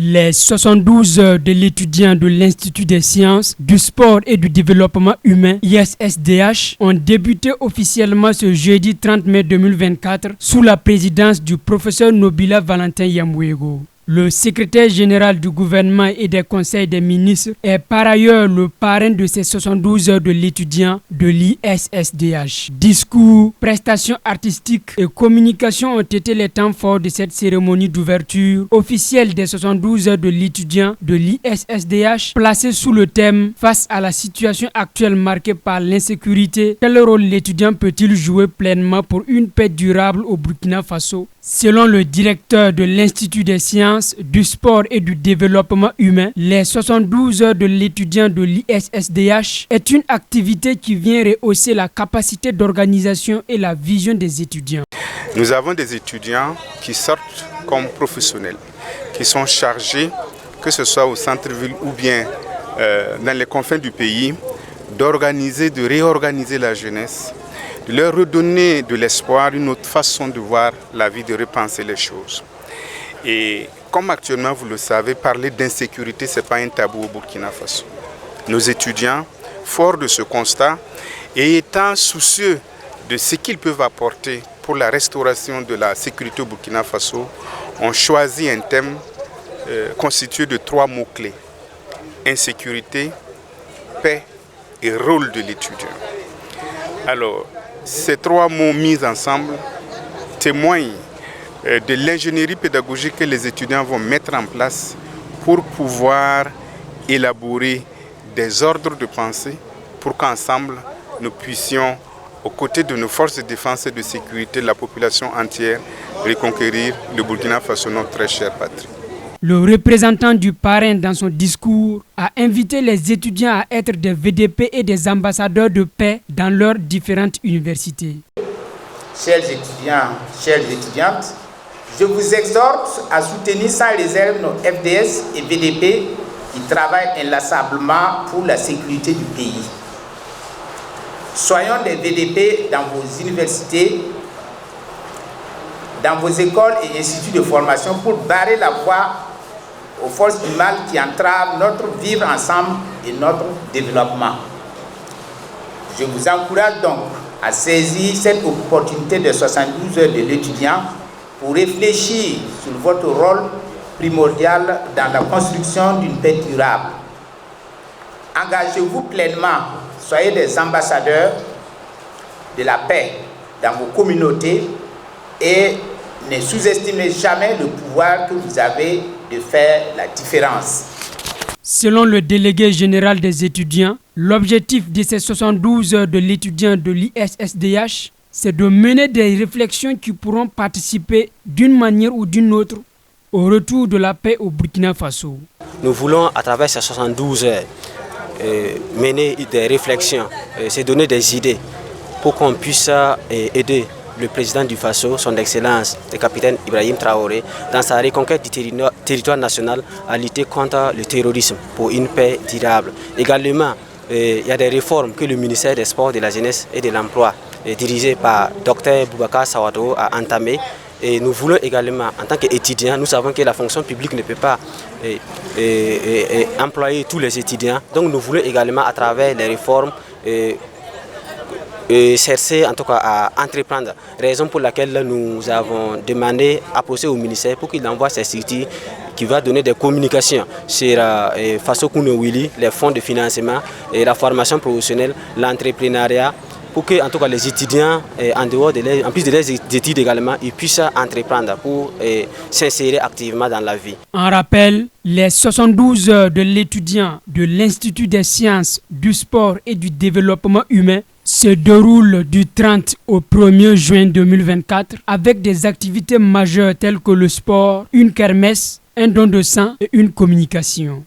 Les 72 heures de l'étudiant de l'Institut des sciences, du sport et du développement humain, ISSDH, ont débuté officiellement ce jeudi 30 mai 2024 sous la présidence du professeur Nobila Valentin Yamouego. Le secrétaire général du gouvernement et des conseils des ministres est par ailleurs le parrain de ces 72 heures de l'étudiant de l'ISSDH. Discours, prestations artistiques et communication ont été les temps forts de cette cérémonie d'ouverture officielle des 72 heures de l'étudiant de l'ISSDH, placée sous le thème « Face à la situation actuelle marquée par l'insécurité, quel rôle l'étudiant peut-il jouer pleinement pour une paix durable au Burkina Faso ?» Selon le directeur de l'Institut des sciences, du sport et du développement humain, les 72 heures de l'étudiant de l'ISSDH est une activité qui vient rehausser la capacité d'organisation et la vision des étudiants. Nous avons des étudiants qui sortent comme professionnels, qui sont chargés, que ce soit au centre-ville ou bien dans les confins du pays, d'organiser, de réorganiser la jeunesse, de leur redonner de l'espoir, une autre façon de voir la vie, de repenser les choses. Et comme actuellement, vous le savez, parler d'insécurité, ce n'est pas un tabou au Burkina Faso. Nos étudiants, forts de ce constat et étant soucieux de ce qu'ils peuvent apporter pour la restauration de la sécurité au Burkina Faso, ont choisi un thème constitué de 3 mots-clés. Insécurité, paix et rôle de l'étudiant. Alors, ces 3 mots mis ensemble témoignent de l'ingénierie pédagogique que les étudiants vont mettre en place pour pouvoir élaborer des ordres de pensée pour qu'ensemble nous puissions, aux côtés de nos forces de défense et de sécurité, la population entière, reconquérir le Burkina Faso, notre très chère patrie. Le représentant du parrain dans son discours a invité les étudiants à être des VDP et des ambassadeurs de paix dans leurs différentes universités. Chers étudiants, chères étudiantes, je vous exhorte à soutenir sans réserve nos FDS et VDP qui travaillent inlassablement pour la sécurité du pays. Soyons des VDP dans vos universités, dans vos écoles et instituts de formation pour barrer la voie aux forces du mal qui entravent notre vivre ensemble et notre développement. Je vous encourage donc à saisir cette opportunité de 72 heures de l'étudiant pour réfléchir sur votre rôle primordial dans la construction d'une paix durable. Engagez-vous pleinement, soyez des ambassadeurs de la paix dans vos communautés et ne sous-estimez jamais le pouvoir que vous avez de faire la différence. Selon le délégué général des étudiants, l'objectif de ces 72 heures de l'étudiant de l'ISSDH, c'est de mener des réflexions qui pourront participer d'une manière ou d'une autre au retour de la paix au Burkina Faso. Nous voulons, à travers ces 72 heures, mener des réflexions, se donner des idées pour qu'on puisse aider le président du Faso, son excellence, le capitaine Ibrahim Traoré, dans sa reconquête du territoire national à lutter contre le terrorisme pour une paix durable. Également, il y a des réformes que le ministère des Sports, de la Jeunesse et de l'Emploi, dirigé par Dr Boubacar Sawado, a entamé. Et nous voulons également, en tant qu'étudiants, nous savons que la fonction publique ne peut pas employer tous les étudiants. Donc nous voulons également, à travers les réformes, chercher en tout cas à entreprendre, raison pour laquelle nous avons demandé à poser au ministère pour qu'il envoie ces structures qui va donner des communications sur Faso Kuno Willy, les fonds de financement, et la formation professionnelle, l'entrepreneuriat, pour que en tout cas les étudiants, en plus de leurs études également, ils puissent entreprendre pour s'insérer activement dans la vie. En rappel, les 72 heures de l'étudiant de l'Institut des sciences, du sport et du développement humain se déroule du 30 au 1er juin 2024 avec des activités majeures telles que le sport, une kermesse, un don de sang et une communication.